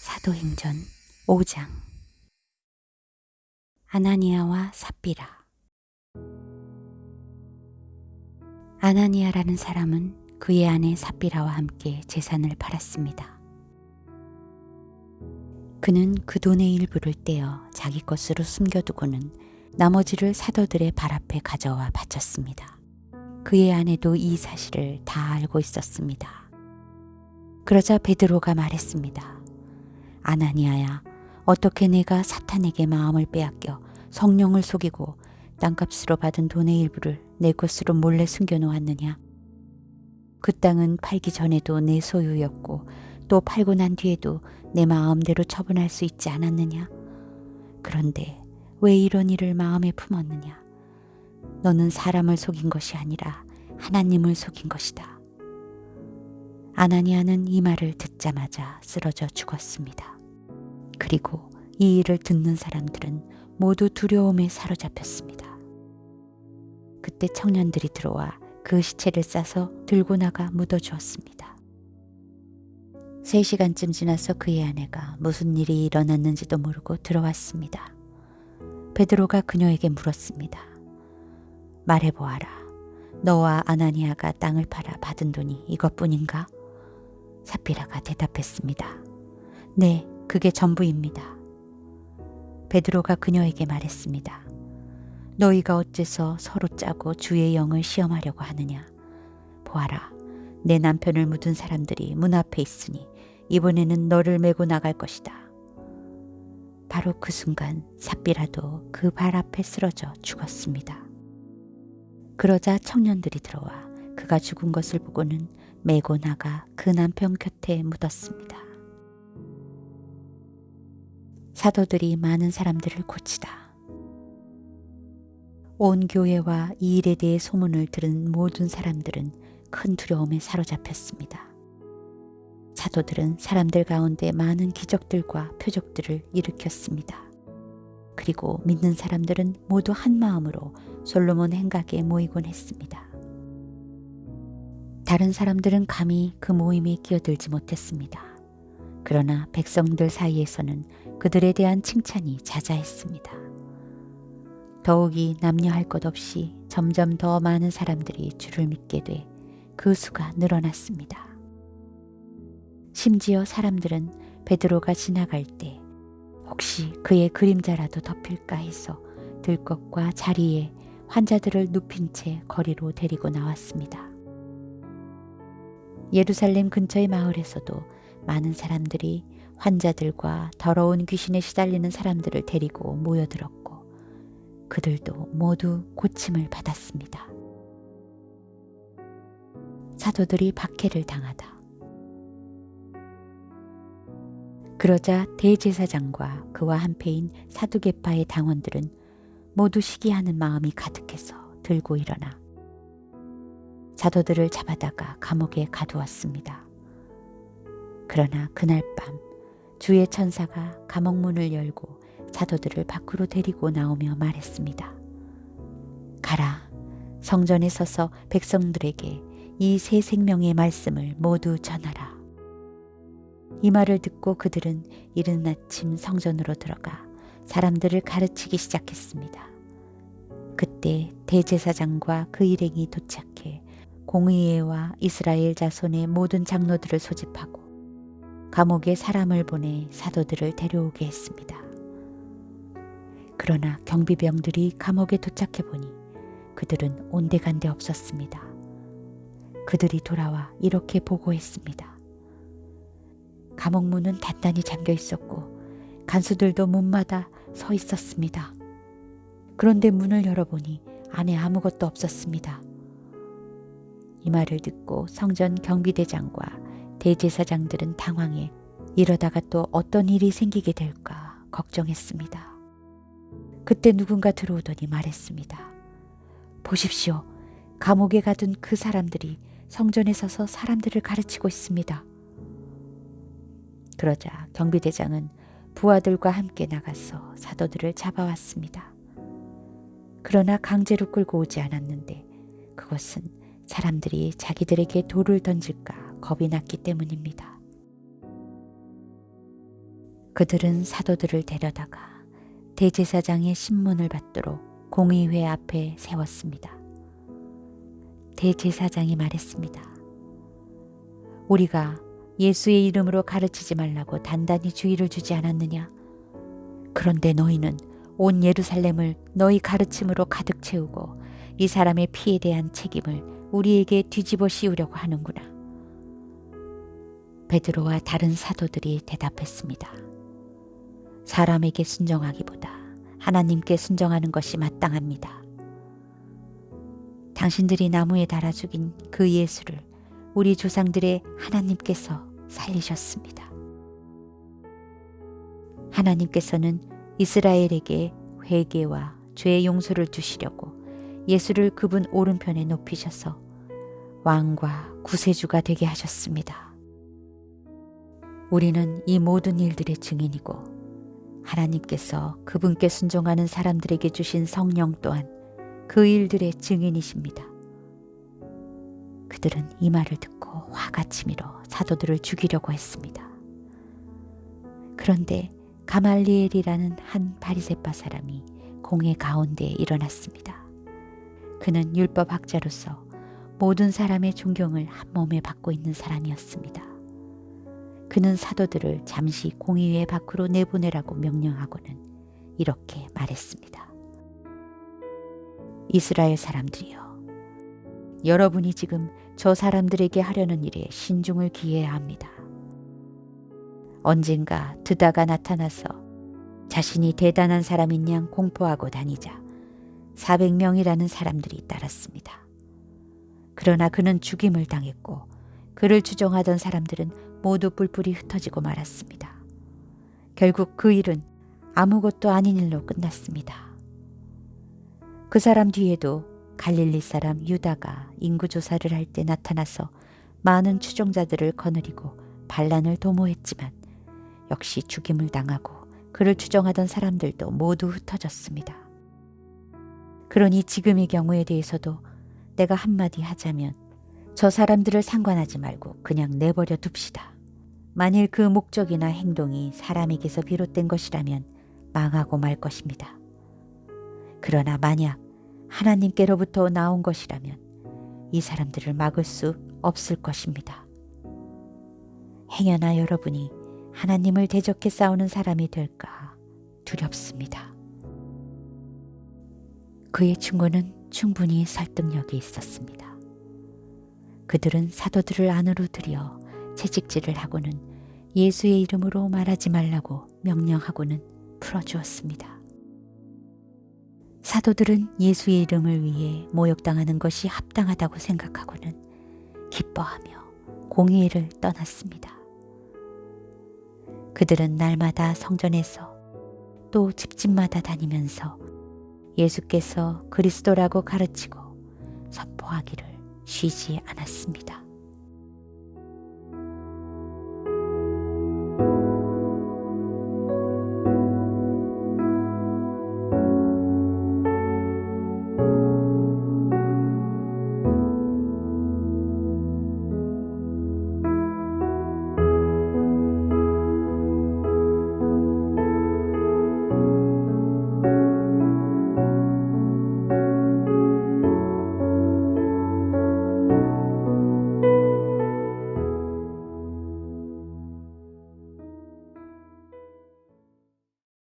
사도행전 5장. 아나니아와 삽비라. 아나니아라는 사람은 그의 아내 삽비라와 함께 재산을 팔았습니다. 그는 그 돈의 일부를 떼어 자기 것으로 숨겨두고는 나머지를 사도들의 발 앞에 가져와 바쳤습니다. 그의 아내도 이 사실을 다 알고 있었습니다. 그러자 베드로가 말했습니다. 아나니아야, 어떻게 내가 사탄에게 마음을 빼앗겨 성령을 속이고 땅값으로 받은 돈의 일부를 내 것으로 몰래 숨겨놓았느냐? 그 땅은 팔기 전에도 내 소유였고 또 팔고 난 뒤에도 내 마음대로 처분할 수 있지 않았느냐? 그런데 왜 이런 일을 마음에 품었느냐? 너는 사람을 속인 것이 아니라 하나님을 속인 것이다. 아나니아는 이 말을 듣자마자 쓰러져 죽었습니다. 그리고 이 일을 듣는 사람들은 모두 두려움에 사로잡혔습니다. 그때 청년들이 들어와 그 시체를 싸서 들고 나가 묻어주었습니다. 3시간쯤 지나서 그의 아내가 무슨 일이 일어났는지도 모르고 들어왔습니다. 베드로가 그녀에게 물었습니다. 말해보아라. 너와 아나니아가 땅을 팔아 받은 돈이 이것뿐인가? 삽비라가 대답했습니다. 네, 그게 전부입니다. 베드로가 그녀에게 말했습니다. 너희가 어째서 서로 짜고 주의 영을 시험하려고 하느냐? 보아라, 내 남편을 묻은 사람들이 문 앞에 있으니 이번에는 너를 메고 나갈 것이다. 바로 그 순간 삽비라도 그 발 앞에 쓰러져 죽었습니다. 그러자 청년들이 들어와 그가 죽은 것을 보고는 메고 나가 그 남편 곁에 묻었습니다. 사도들이 많은 사람들을 고치다. 온 교회와 이 일에 대해 소문을 들은 모든 사람들은 큰 두려움에 사로잡혔습니다. 사도들은 사람들 가운데 많은 기적들과 표적들을 일으켰습니다. 그리고 믿는 사람들은 모두 한 마음으로 솔로몬 행각에 모이곤 했습니다. 다른 사람들은 감히 그 모임에 끼어들지 못했습니다. 그러나 백성들 사이에서는 그들에 대한 칭찬이 자자했습니다. 더욱이 남녀할 것 없이 점점 더 많은 사람들이 주를 믿게 돼 그 수가 늘어났습니다. 심지어 사람들은 베드로가 지나갈 때 혹시 그의 그림자라도 덮일까 해서 들것과 자리에 환자들을 눕힌 채 거리로 데리고 나왔습니다. 예루살렘 근처의 마을에서도 많은 사람들이 환자들과 더러운 귀신에 시달리는 사람들을 데리고 모여들었고 그들도 모두 고침을 받았습니다. 사도들이 박해를 당하다. 그러자 대제사장과 그와 한패인 사두개파의 당원들은 모두 시기하는 마음이 가득해서 들고 일어나 사도들을 잡아다가 감옥에 가두었습니다. 그러나 그날 밤 주의 천사가 감옥 문을 열고 사도들을 밖으로 데리고 나오며 말했습니다. 가라, 성전에 서서 백성들에게 이 새 생명의 말씀을 모두 전하라. 이 말을 듣고 그들은 이른 아침 성전으로 들어가 사람들을 가르치기 시작했습니다. 그때 대제사장과 그 일행이 도착해 공의회와 이스라엘 자손의 모든 장로들을 소집하고 감옥에 사람을 보내 사도들을 데려오게 했습니다. 그러나 경비병들이 감옥에 도착해 보니 그들은 온데간데 없었습니다. 그들이 돌아와 이렇게 보고했습니다. 감옥 문은 단단히 잠겨 있었고 간수들도 문마다 서 있었습니다. 그런데 문을 열어보니 안에 아무것도 없었습니다. 이 말을 듣고 성전 경비대장과 대제사장들은 당황해 이러다가 또 어떤 일이 생기게 될까 걱정했습니다. 그때 누군가 들어오더니 말했습니다. 보십시오. 감옥에 가둔 그 사람들이 성전에 서서 사람들을 가르치고 있습니다. 그러자 경비대장은 부하들과 함께 나가서 사도들을 잡아왔습니다. 그러나 강제로 끌고 오지 않았는데 그것은 사람들이 자기들에게 돌을 던질까 겁이 났기 때문입니다. 그들은 사도들을 데려다가 대제사장의 신문을 받도록 공의회 앞에 세웠습니다. 대제사장이 말했습니다. 우리가 예수의 이름으로 가르치지 말라고 단단히 주의를 주지 않았느냐? 그런데 너희는 온 예루살렘을 너희 가르침으로 가득 채우고 이 사람의 피에 대한 책임을 우리에게 뒤집어 씌우려고 하는구나. 베드로와 다른 사도들이 대답했습니다. 사람에게 순종하기보다 하나님께 순종하는 것이 마땅합니다. 당신들이 나무에 달아 죽인 그 예수를 우리 조상들의 하나님께서 살리셨습니다. 하나님께서는 이스라엘에게 회개와 죄의 용서를 주시려고 예수를 그분 오른편에 높이셔서 왕과 구세주가 되게 하셨습니다. 우리는 이 모든 일들의 증인이고 하나님께서 그분께 순종하는 사람들에게 주신 성령 또한 그 일들의 증인이십니다. 그들은 이 말을 듣고 화가 치밀어 사도들을 죽이려고 했습니다. 그런데 가말리엘이라는 한 바리새파 사람이 공회 가운데에 일어났습니다. 그는 율법학자로서 모든 사람의 존경을 한 몸에 받고 있는 사람이었습니다. 그는 사도들을 잠시 공의회 밖으로 내보내라고 명령하고는 이렇게 말했습니다. 이스라엘 사람들이여, 여러분이 지금 저 사람들에게 하려는 일에 신중을 기해야 합니다. 언젠가 드다가 나타나서 자신이 대단한 사람인 양 공포하고 다니자 400명이라는 사람들이 따랐습니다. 그러나 그는 죽임을 당했고 그를 추종하던 사람들은 모두 뿔뿔이 흩어지고 말았습니다. 결국 그 일은 아무것도 아닌 일로 끝났습니다. 그 사람 뒤에도 갈릴리 사람 유다가 인구조사를 할 때 나타나서 많은 추종자들을 거느리고 반란을 도모했지만 역시 죽임을 당하고 그를 추종하던 사람들도 모두 흩어졌습니다. 그러니 지금의 경우에 대해서도 내가 한마디 하자면 저 사람들을 상관하지 말고 그냥 내버려 둡시다. 만일 그 목적이나 행동이 사람에게서 비롯된 것이라면 망하고 말 것입니다. 그러나 만약 하나님께로부터 나온 것이라면 이 사람들을 막을 수 없을 것입니다. 행여나 여러분이 하나님을 대적해 싸우는 사람이 될까 두렵습니다. 그의 충고는 충분히 설득력이 있었습니다. 그들은 사도들을 안으로 들여 채찍질을 하고는 예수의 이름으로 말하지 말라고 명령하고는 풀어주었습니다. 사도들은 예수의 이름을 위해 모욕당하는 것이 합당하다고 생각하고는 기뻐하며 공의회를 떠났습니다. 그들은 날마다 성전에서 또 집집마다 다니면서 예수께서 그리스도라고 가르치고 선포하기를 쉬지 않았습니다.